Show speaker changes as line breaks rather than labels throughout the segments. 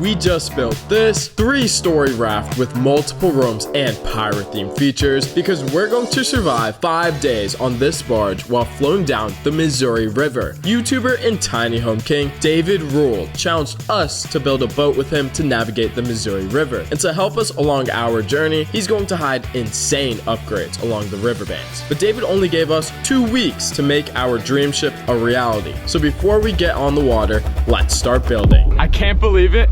we just built this 3-story raft with multiple rooms and pirate-themed features because we're going to survive 5 days on this barge while floating down the Missouri River. YouTuber and Tiny Home King David Rule challenged us to build a boat with him to navigate the Missouri River. And to help us along our journey, he's going to hide insane upgrades along the riverbanks. But David only gave us 2 weeks to make our dream ship a reality. So before we get on the water, let's start building.
I can't believe it,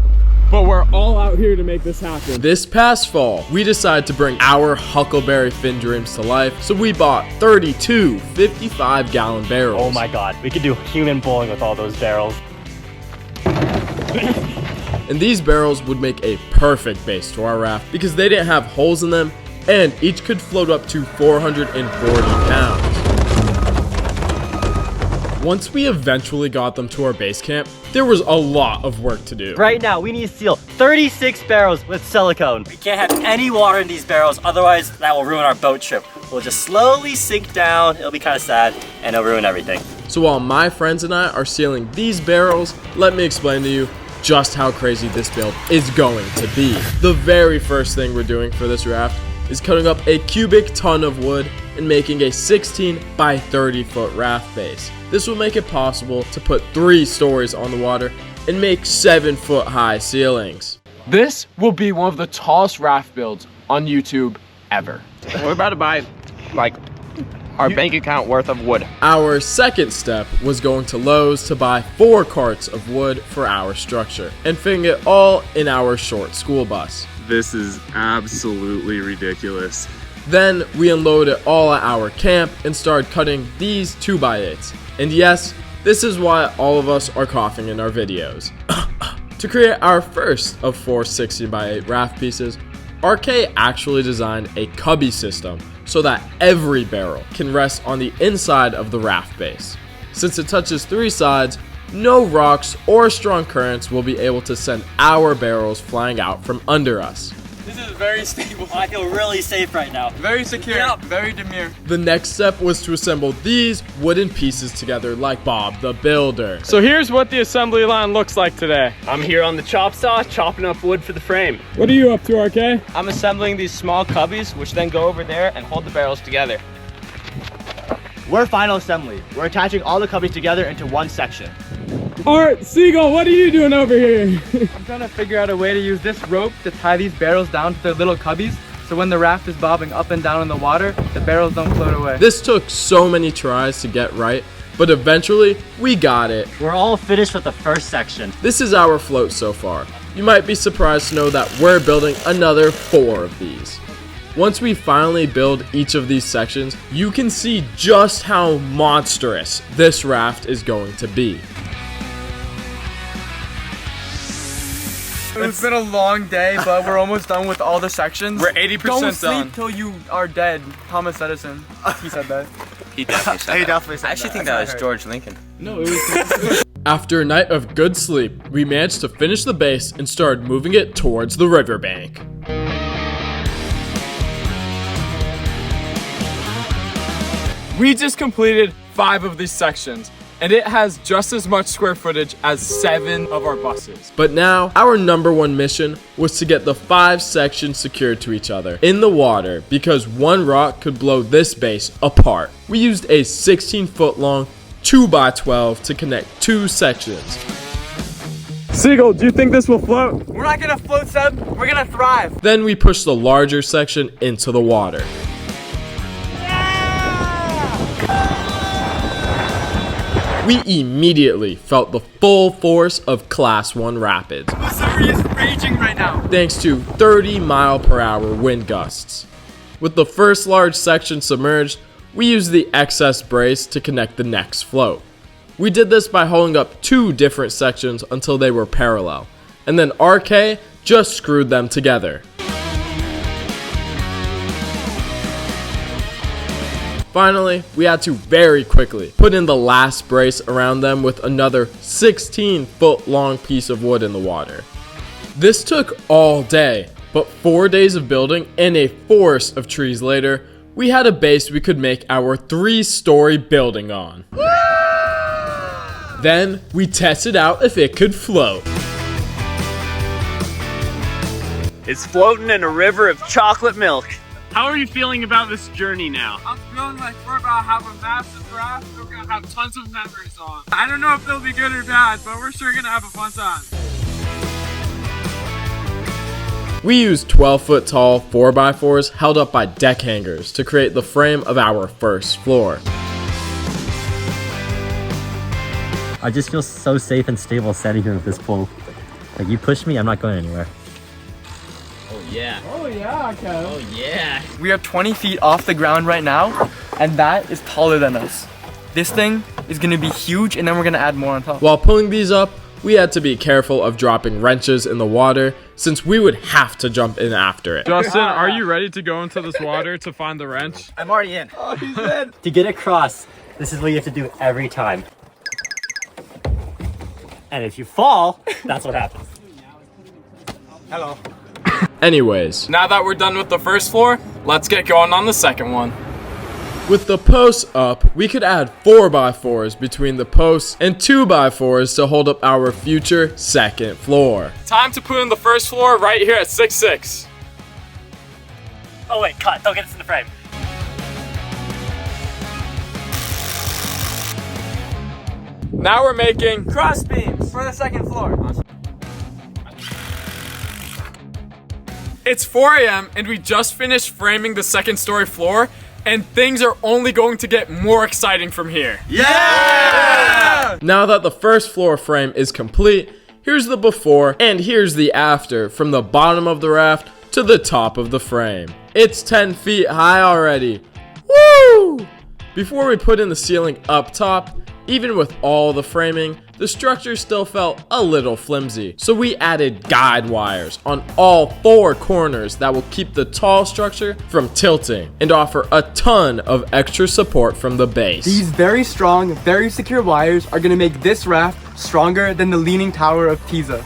but we're all out here to make this happen.
This past fall, we decided to bring our Huckleberry Finn dreams to life, so we bought 32 55-gallon barrels.
Oh my god, we could do human bowling with all those barrels.
And these barrels would make a perfect base to our raft because they didn't have holes in them, and each could float up to 440 pounds. Once we eventually got them to our base camp, there was a lot of work to do.
Right now, we need to seal 36 barrels with silicone. We can't have any water in these barrels, otherwise that will ruin our boat trip. We'll just slowly sink down, it'll be kind of sad, and it'll ruin everything.
So while my friends and I are sealing these barrels, let me explain to you just how crazy this build is going to be. The very first thing we're doing for this raft is cutting up a cubic ton of wood and making a 16 by 30 foot raft base. This will make it possible to put 3 stories on the water and make 7-foot high ceilings.
This will be one of the tallest raft builds on YouTube ever.
We're about to buy, like, our bank account worth of wood.
Our second step was going to Lowe's to buy 4 carts of wood for our structure and fitting it all in our short school bus.
This is absolutely ridiculous.
Then we unloaded it all at our camp and started cutting these 2x8s. And yes, this is why all of us are coughing in our videos. To create our first of 4 16x8 raft pieces, RK actually designed a cubby system so that every barrel can rest on the inside of the raft base. Since it touches 3 sides, no rocks or strong currents will be able to send our barrels flying out from under us.
This is very stable.
I feel really safe right now.
Very secure,
Yep.
very demure.
The next step was to assemble these wooden pieces together like Bob the Builder.
So here's what the assembly line looks like today.
I'm here on the chop saw, chopping up wood for the frame.
What are you up to, RK?
I'm assembling these small cubbies, which then go over there and hold the barrels together.
We're final assembly. We're attaching all the cubbies together into one section.
Art, Seagull, what are you doing over here? I'm trying to figure out a way to use this rope to tie these barrels down to their little cubbies, so when the raft is bobbing up and down in the water, the barrels don't float away.
This took so many tries to get right, but eventually we got it.
We're all finished with the first section.
This is our float so far. You might be surprised to know that we're building another 4 of these. Once we finally build each of these sections, you can see just how monstrous this raft is going to be.
It's been a long day, but we're almost done with all the sections.
We're 80%
Don't
done.
sleep till you are dead. Thomas Edison, he said that.
He definitely said
He
that.
definitely said
I actually think that was George Lincoln.
No, it was.
After a night of good sleep, we managed to finish the base and started moving it towards the riverbank.
We just completed 5 of these sections, and it has just as much square footage as 7 of our buses.
But now, our number 1 mission was to get the 5 sections secured to each other in the water because one rock could blow this base apart. We used a 16-foot long 2x12 to connect 2 sections.
Seagull, do you think this will float? We're not gonna float, Seb. We're gonna thrive.
Then we pushed the larger section into the water. We immediately felt the full force of Class 1 rapids,
Missouri is raging right now.
thanks to 30-mile-per-hour wind gusts. With the first large section submerged, we used the excess brace to connect the next float. We did this by holding up 2 different sections until they were parallel, and then RK just screwed them together. Finally, we had to very quickly put in the last brace around them with another 16-foot long piece of wood in the water. This took all day, but 4 days of building and a forest of trees later, we had a base we could make our 3-story building on. Then we tested out if it could float.
is floating in a river of chocolate milk. How are you feeling about this journey now?
I'm feeling like we're about to have a massive raft. We're gonna have tons of memories on. I don't know if they'll be good or bad, but we're sure gonna have a fun time.
We used 12-foot tall 4x4s held up by deck hangers to create the frame of our first floor.
I just feel so safe and stable standing here with this pole. Like, you push me, I'm not going anywhere.
Oh yeah, okay.
Oh yeah.
We are 20 feet off the ground right now, and that is taller than us. This thing is gonna be huge, and then we're gonna add more on top.
While pulling these up, we had to be careful of dropping wrenches in the water since we would have to jump in after it.
Justin, are you ready to go into this water to find the wrench?
I'm already in. Oh, he's in. To get across, this is what you have to do every time. And if you fall, that's what happens.
Hello.
Anyways,
Now that we're done with the first floor, let's get going on the second one.
with the posts up, we could add 4x4s between the posts and 2x4s to hold up our future second floor.
Time to put in the first floor right here at 6'6".
Oh wait, cut, don't get this in the frame.
Now we're making
Cross beams for the second floor.
It's 4 a.m. and we just finished framing the second story floor, and things are only going to get more exciting from here.
Now that the first floor frame is complete, here's the before and here's the after from the bottom of the raft to the top of the frame. It's 10 feet high already. Woo! Before we put in the ceiling up top, even with all the framing, the structure still felt a little flimsy. So we added guide wires on all 4 corners that will keep the tall structure from tilting and offer a ton of extra support from the base.
These very strong, very secure wires are gonna make this raft stronger than the Leaning Tower of Pisa.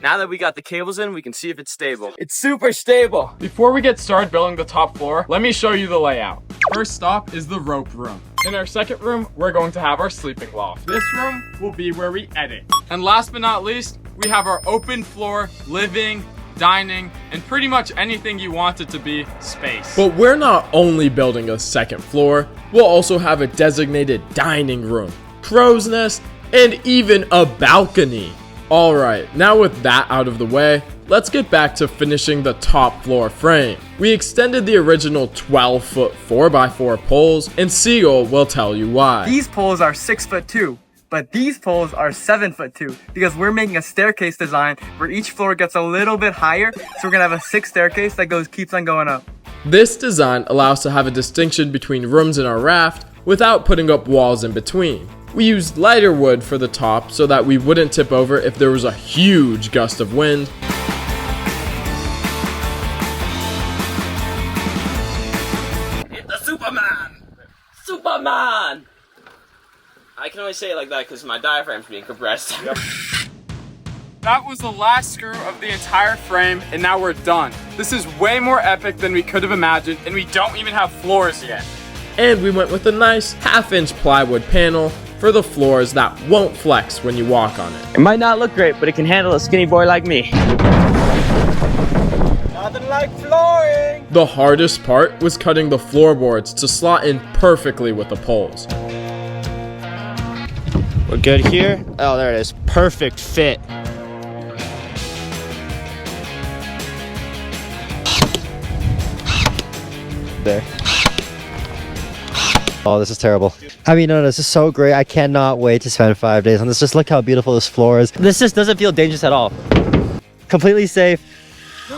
Now that we got the cables in, we can see if it's stable.
It's super stable.
Before we get started building the top floor, let me show you the layout. First stop is the rope room. In our second room, we're going to have our sleeping loft. This room will be where we edit. And last but not least, we have our open floor, living, dining, and pretty much anything you want it to be space.
But we're not only building a second floor, we'll also have a designated dining room, crow's nest, and even a balcony. Alright, now with that out of the way, let's get back to finishing the top floor frame. We extended the original 12-foot 4x4 poles, and Seagull will tell you why.
These poles are 6'2", but these poles are 7'2", because we're making a staircase design where each floor gets a little bit higher, so we're gonna have a 6 staircase that keeps on going up.
This design allows to have a distinction between rooms in our raft without putting up walls in between. We used lighter wood for the top so that we wouldn't tip over if there was a huge gust of wind.
It's the Superman! Superman! I can only say it like that because my diaphragm's being compressed.
That was the last screw of the entire frame, and now we're done. This is way more epic than we could have imagined, and we don't even have floors yet.
And we went with a nice 1/2-inch plywood panel for the floors that won't flex when you walk on it.
It might not look great, but it can handle a skinny boy like me.
Nothing like flooring!
The hardest part was cutting the floorboards to slot in perfectly with the poles.
We're good here. Oh, there it is. Perfect fit.
There. Oh, this is terrible. I mean, no, this is so great. I cannot wait to spend 5 days on this. Just look how beautiful this floor is.
This just doesn't feel dangerous at all.
Completely safe.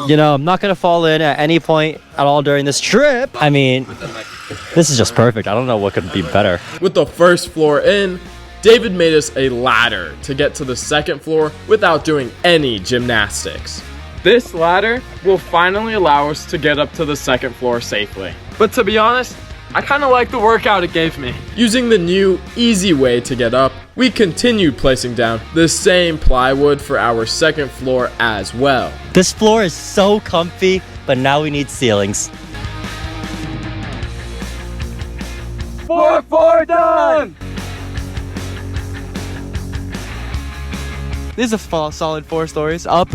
You know, I'm not gonna fall in at any point at all during this trip. I mean, this is just perfect. I don't know what could be better.
With the first floor in, David made us a ladder to get to the second floor without doing any gymnastics.
This ladder will finally allow us to get up to the second floor safely. But to be honest, I kind of like the workout it gave me.
Using the new, easy way to get up, we continued placing down the same plywood for our second floor as well.
This floor is so comfy, but now we need ceilings.
4-4 done! This is a solid 4 stories up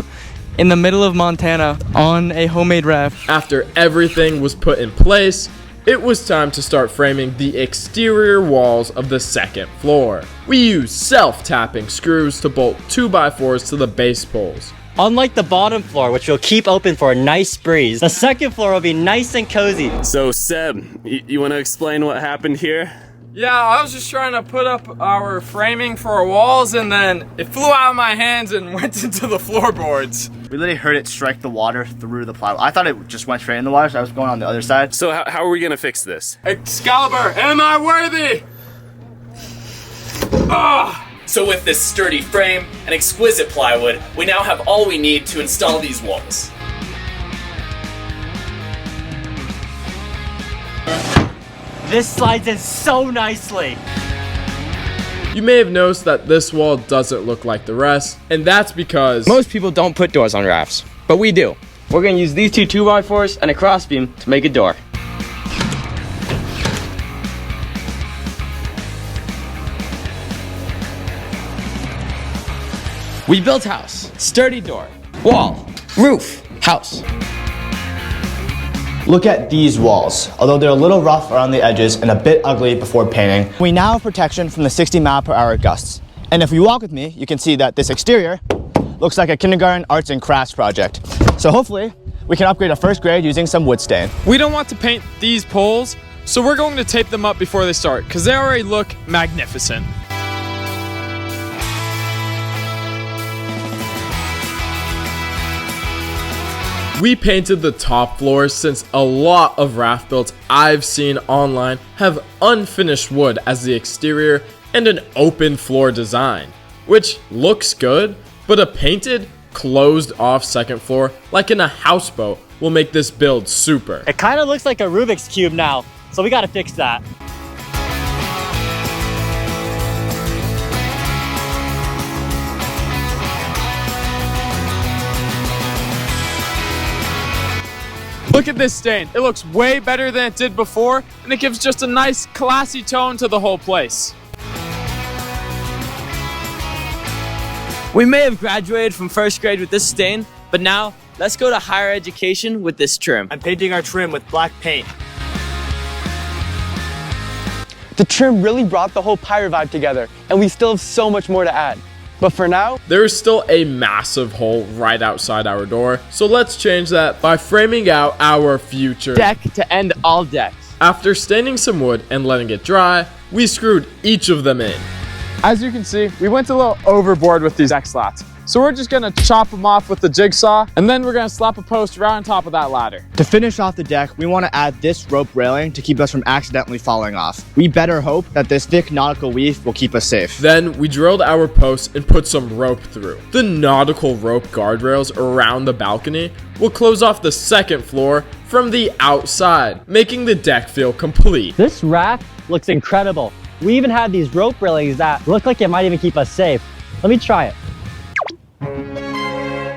in the middle of Montana on a homemade raft.
After everything was put in place, it was time to start framing the exterior walls of the second floor. We used self-tapping screws to bolt 2x4s to the base poles.
Unlike the bottom floor, which will keep open for a nice breeze, the second floor will be nice and cozy.
So Seb, you want to explain what happened here?
Yeah, I was just trying to put up our framing for our walls and then it flew out of my hands and went into the floorboards.
We literally heard it strike the water through the plywood. I thought it just went straight in the water, so I was going on the other side.
So how are we gonna fix this?
Excalibur, am I worthy?
So with this sturdy frame and exquisite plywood, we now have all we need to install these walls.
This slides in so nicely.
You may have noticed that this wall doesn't look like the rest, and that's because
Most people don't put doors on rafts, but we do. We're gonna use these 2 2x4s and a crossbeam to make a door. We built house, sturdy door, wall, roof, house.
Look at these walls. Although they're a little rough around the edges and a bit ugly before painting, we now have protection from the 60-mile-per-hour gusts. And if you walk with me, you can see that this exterior looks like a kindergarten arts and crafts project. So hopefully, we can upgrade a first grade using some wood stain.
We don't want to paint these poles, so we're going to tape them up before they start, because they already look magnificent.
we painted the top floors since a lot of raft builds I've seen online have unfinished wood as the exterior and an open floor design, which looks good, but a painted, closed off second floor like in a houseboat will make this build super.
It kind of looks like a Rubik's Cube now, so we gotta fix that.
Look at this stain. It looks way better than it did before, and it gives just a nice, classy tone to the whole place.
We may have graduated from first grade with this stain, but now let's go to higher education with this trim.
I'm painting our trim with black paint.
The trim really brought the whole pirate vibe together, and we still have so much more to add. But for now,
there is still a massive hole right outside our door, so let's change that by framing out our future
deck to end all decks.
After staining some wood and letting it dry, we screwed each of them in.
As you can see, we went a little overboard with these deck slats. So we're just gonna chop them off with the jigsaw, and then we're gonna slap a post right on top of that ladder.
To finish off the deck, we want to add this rope railing to keep us from accidentally falling off. We better hope that this thick nautical weave will keep us safe.
Then we drilled our posts and put some rope through. The nautical rope guardrails around the balcony will close off the second floor from the outside, making the deck feel complete.
This raft looks incredible. We even have these rope railings that look like it might even keep us safe. Let me try it.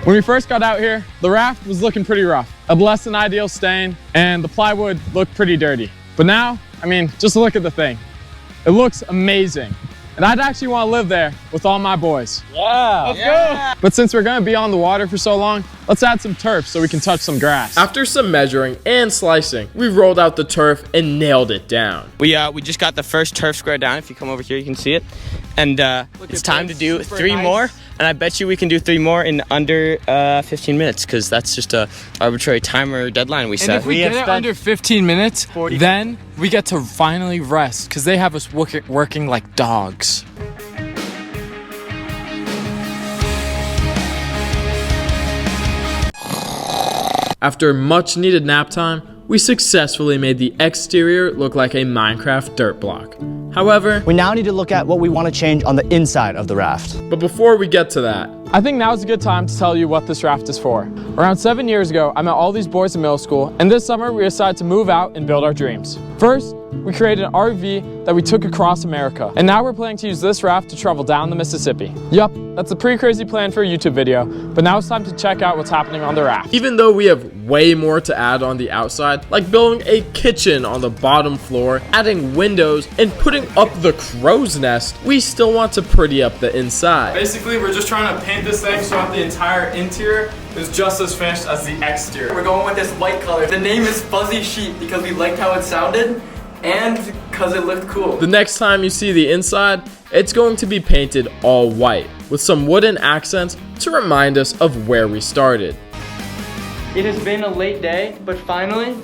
When we first got out here, the raft was looking pretty rough. A less than ideal stain, and the plywood looked pretty dirty. But now, I mean, just look at the thing. It looks amazing. And I'd actually want to live there with all my boys.
Yeah.
Let's go. But since we're gonna be on the water for so long, let's add some turf so we can touch some grass.
After some measuring and slicing, we rolled out the turf and nailed it down.
We just got the first turf square down. If you come over here, you can see it. And it's time to do 3 more. And I bet you we can do 3 more in under 15 minutes, because that's just a arbitrary timer deadline we set.
And if we get it under 15 minutes, then we get to finally rest, because they have us working like dogs.
After much needed nap time, we successfully made the exterior look like a Minecraft dirt block. However,
we now need to look at what we want to change on the inside of the raft.
But before we get to that,
I think now's a good time to tell you what this raft is for. Around 7 years ago, I met all these boys in middle school, and this summer we decided to move out and build our dreams. First, we created an RV that we took across America. And now we're planning to use this raft to travel down the Mississippi. Yup, that's a pretty crazy plan for a YouTube video, but now it's time to check out what's happening on the raft.
Even though we have way more to add on the outside, like building a kitchen on the bottom floor, adding windows, and putting up the crow's nest, we still want to pretty up the inside.
Basically, we're just trying to paint this thing so that the entire interior is just as finished as the exterior.
We're going with this white color. The name is Fuzzy Sheep because we liked how it sounded and because it looked cool.
The next time you see the inside, it's going to be painted all white with some wooden accents to remind us of where we started.
It has been a late day, but finally,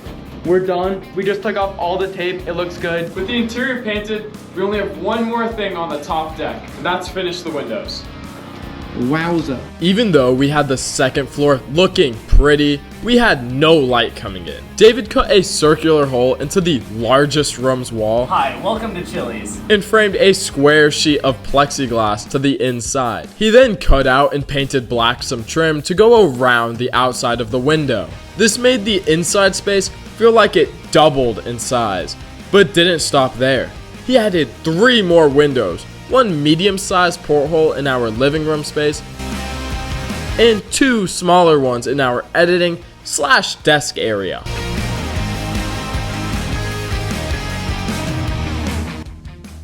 we're done. We just took off all the tape. It looks good.
With the interior painted, we only have one more thing on the top deck, and that's finish the windows.
Wowza.
Even though we had the second floor looking pretty, we had no light coming in. David cut a circular hole into the largest room's wall.
Hi, welcome to Chili's.
And framed a square sheet of plexiglass to the inside. He then cut out and painted black some trim to go around the outside of the window. This made the inside space feel like it doubled in size, but didn't stop there. He added 3 more windows, one medium-sized porthole in our living room space, and 2 smaller ones in our editing/desk area.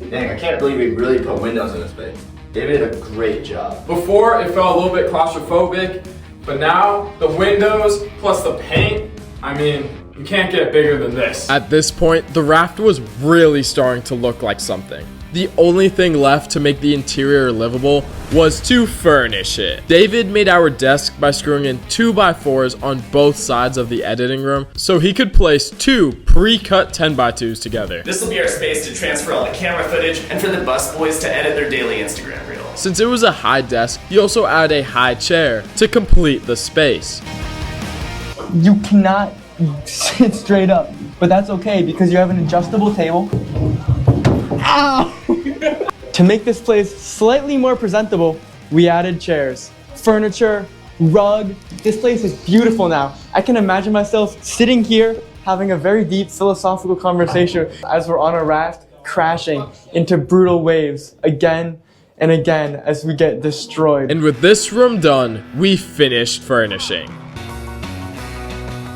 Dang, I can't believe we really put windows in this space. David did a great job.
Before, it felt a little bit claustrophobic, but now the windows plus the paint, I mean, you can't get bigger than this.
At this point, the raft was really starting to look like something. The only thing left to make the interior livable was to furnish it. David made our desk by screwing in 2x4s on both sides of the editing room so he could place 2 pre-cut 10x2s together.
This will be our space to transfer all the camera footage and for the bus boys to edit their daily Instagram reel.
Since it was a high desk, he also added a high chair to complete the space.
You cannot sit straight up, but that's okay because you have an adjustable table. Ow! To make this place slightly more presentable, we added chairs, furniture, rug. This place is beautiful now. I can imagine myself sitting here having a very deep philosophical conversation as we're on a raft crashing into brutal waves again and again as we get destroyed.
And with this room done, we finished furnishing.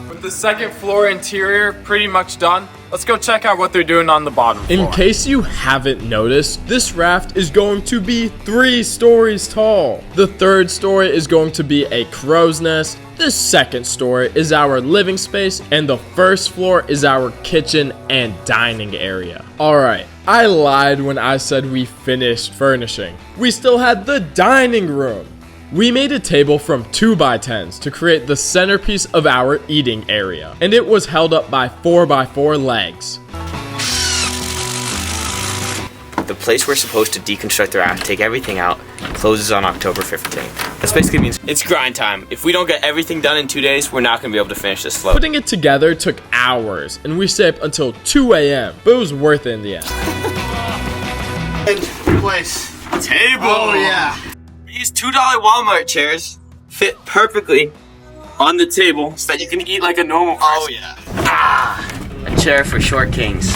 With the second floor interior pretty much done, let's go check out what they're doing on the bottom floor.
In case you haven't noticed, this raft is going to be 3 stories tall. The 3rd story is going to be a crow's nest. The 2nd story is our living space, and the 1st floor is our kitchen and dining area. Alright, I lied when I said we finished furnishing. We still had the dining room. We made a table from 2x10s to create the centerpiece of our eating area, and it was held up by 4x4 legs.
The place we're supposed to deconstruct the raft, take everything out, closes on October 15th. This basically means it's grind time. If we don't get everything done in 2 days, we're not going to be able to finish this float.
Putting it together took hours, and we stayed up until 2 a.m., but it was worth it in the end.
Place.
Table!
Oh yeah.
These $2 Walmart chairs fit perfectly on the table so that you can eat like a normal person.
Oh yeah.
A chair for short kings.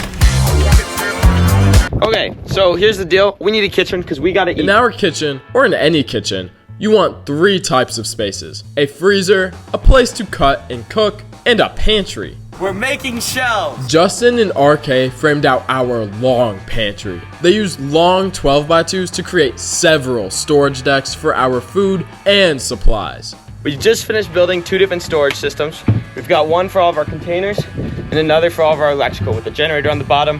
Okay, so here's the deal. We need a kitchen because we gotta eat.
In our kitchen, or in any kitchen, you want 3 types of spaces. A freezer, a place to cut and cook, and a pantry.
We're making shelves.
Justin and RK framed out our long pantry. They used long 12x2s to create several storage decks for our food and supplies.
We just finished building 2 different storage systems. We've got one for all of our containers and another for all of our electrical with the generator on the bottom.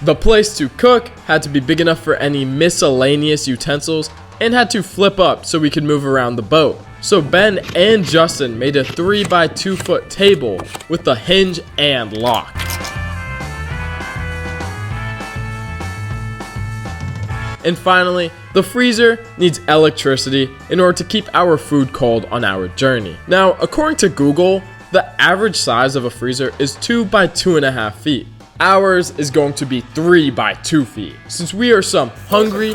The place to cook had to be big enough for any miscellaneous utensils and had to flip up so we could move around the boat. So Ben and Justin made a 3x2 foot table with the hinge and lock. And finally, the freezer needs electricity in order to keep our food cold on our journey. Now, according to Google, the average size of a freezer is 2 by 2.5 feet. Ours is going to be 3 by 2 feet, since we are some hungry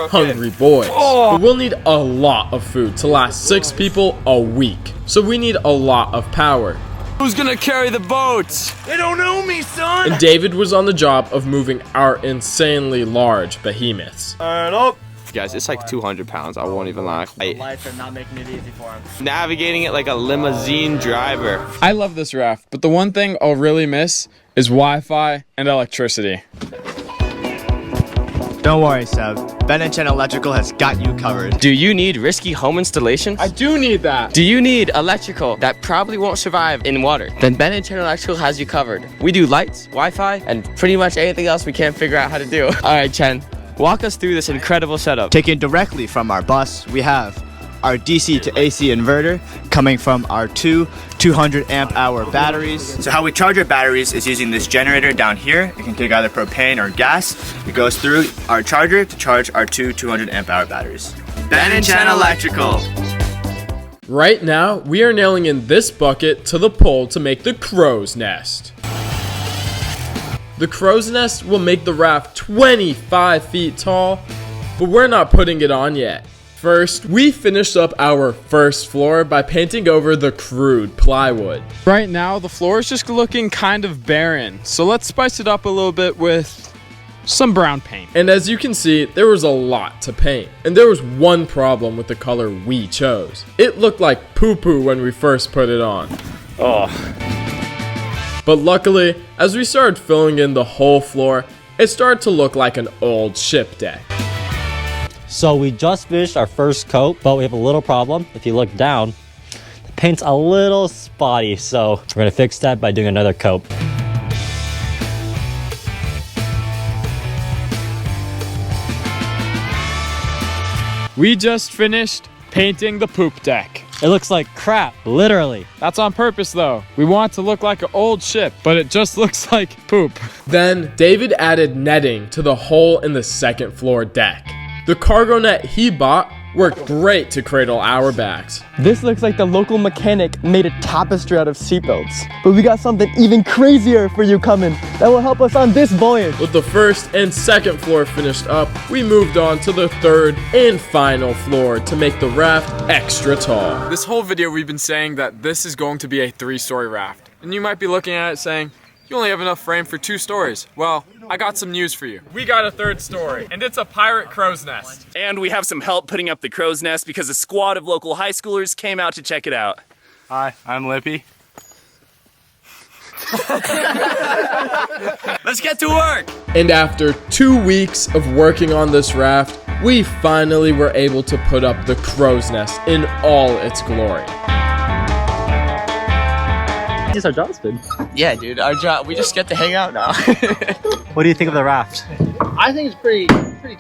boys. But we'll need a lot of food to last 6 people a week, so we need a lot of power.
Who's gonna carry the boats? They don't know me, son.
And David was on the job of moving our insanely large behemoths.
Turn up. Guys, it's like 200 pounds. I won't even lie.
Life are not making it easy for him.
Navigating it like a limousine driver.
I love this raft, but the one thing I'll really miss is Wi-Fi and electricity.
Don't worry, Seb. Ben & Chen Electrical has got you covered.
Do you need risky home installation?
I do need that.
Do you need electrical that probably won't survive in water? Then Ben & Chen Electrical has you covered. We do lights, Wi-Fi, and pretty much anything else we can't figure out how to do. All right, Chen, walk us through this incredible setup.
Taken directly from our bus, we have our DC to AC inverter coming from our two 200 amp hour batteries. So how we charge our batteries is using this generator down here. It can take either propane or gas. It goes through our charger to charge our two 200 amp hour batteries. Ben & Chen Electrical.
Right now, we are nailing in this bucket to the pole to make the crow's nest. The crow's nest will make the raft 25 feet tall, but we're not putting it on yet. First, we finished up our first floor by painting over the crude plywood.
Right now, the floor is just looking kind of barren, so let's spice it up a little bit with some brown paint.
And as you can see, there was a lot to paint. And there was one problem with the color we chose. It looked like poo-poo when we first put it on.
Oh.
But luckily, as we started filling in the whole floor, it started to look like an old ship deck.
So we just finished our first coat, but we have a little problem. If you look down, the paint's a little spotty, so we're gonna fix that by doing another coat.
We just finished painting the poop deck.
It looks like crap, literally.
That's on purpose though. We want it to look like an old ship, but it just looks like poop.
Then, David added netting to the hole in the second floor deck. The cargo net he bought worked great to cradle our bags.
This looks like the local mechanic made a tapestry out of seatbelts. But we got something even crazier for you coming that will help us on this voyage.
With the first and second floor finished up, we moved on to the third and final floor to make the raft extra tall.
This whole video we've been saying that this is going to be a 3-story raft. And you might be looking at it saying, you only have enough frame for 2 stories. Well, I got some news for you. We got a 3rd story, and it's a pirate crow's nest.
And we have some help putting up the crow's nest because a squad of local high schoolers came out to check it out.
Hi, I'm Lippy.
Let's get to work!
And after 2 weeks of working on this raft, we finally were able to put up the crow's nest in all its glory.
This is our job's been.
Yeah, dude, our job, we just get to hang out now.
What do you think of the raft?
I think it's pretty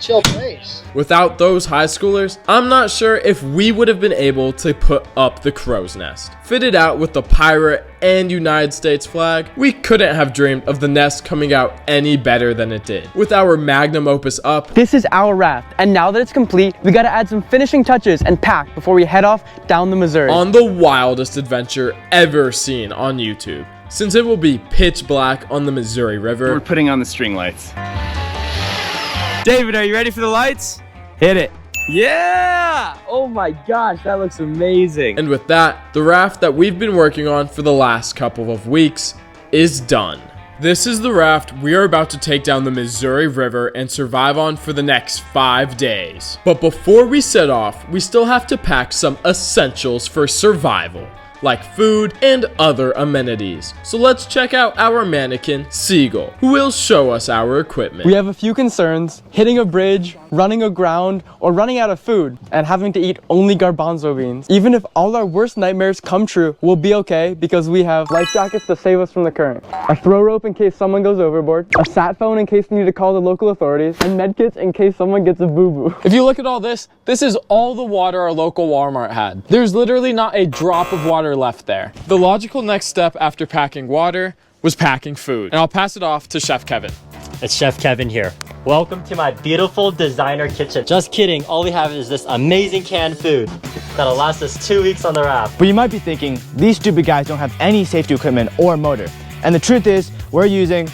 chill place.
Without those high schoolers, I'm not sure if we would have been able to put up the crow's nest. Fitted out with the pirate and United States flag, we couldn't have dreamed of the nest coming out any better than it did. With our magnum opus up,
This is our raft, and now that it's complete, we gotta add some finishing touches and pack before we head off down the Missouri.
on the wildest adventure ever seen on YouTube, since it will be pitch black on the Missouri River.
We're putting on the string lights.
David, are you ready for the lights?
Hit it.
Yeah! Oh my gosh, that looks amazing.
And with that, the raft that we've been working on for the last couple of weeks is done. This is the raft we are about to take down the Missouri River and survive on for the next 5 days. But before we set off, we still have to pack some essentials for survival, like food and other amenities. So let's check out our mannequin, Seagull, who will show us our equipment.
We have a few concerns: hitting a bridge, running aground, or running out of food, and having to eat only garbanzo beans. Even if all our worst nightmares come true, we'll be okay because we have life jackets to save us from the current, a throw rope in case someone goes overboard, a sat phone in case we need to call the local authorities, and med kits in case someone gets a boo-boo.
If you look at all this is all the water our local Walmart had. There's literally not a drop of water left there. The logical next step after packing water was packing food. And I'll pass it off to Chef Kevin.
It's Chef Kevin here. Welcome to my beautiful designer kitchen. Just kidding, all we have is this amazing canned food that'll last us 2 weeks on the raft.
But you might be thinking, these stupid guys don't have any safety equipment or motor. And the truth is, we're using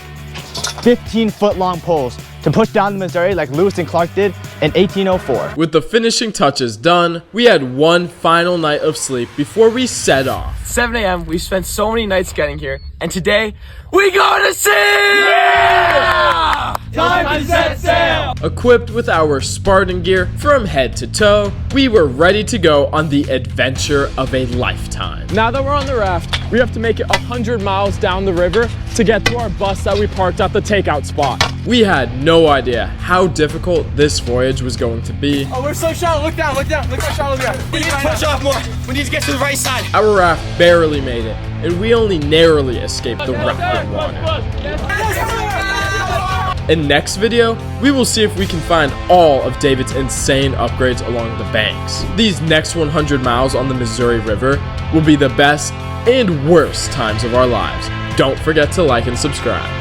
15-foot long poles to push down the Missouri like Lewis and Clark did in 1804.
With the finishing touches done, we had one final night of sleep before we set off.
7 a.m. We spent so many nights getting here, and today we go to sea! Yeah! Time to set sail!
Equipped with our Spartan gear from head to toe, we were ready to go on the adventure of a lifetime.
Now that we're on the raft, we have to make it 100 miles down the river to get to our bus that we parked at the takeout spot.
We had no idea how difficult this voyage was going to be.
Oh, we're so shallow. Look down, look down. Look how shallow we are. We need to push off more. We need to get to the right side.
Our raft barely made it, and we only narrowly escaped the rapid water. In next video, we will see if we can find all of David's insane upgrades along the banks. These next 100 miles on the Missouri River will be the best and worst times of our lives. Don't forget to like and subscribe.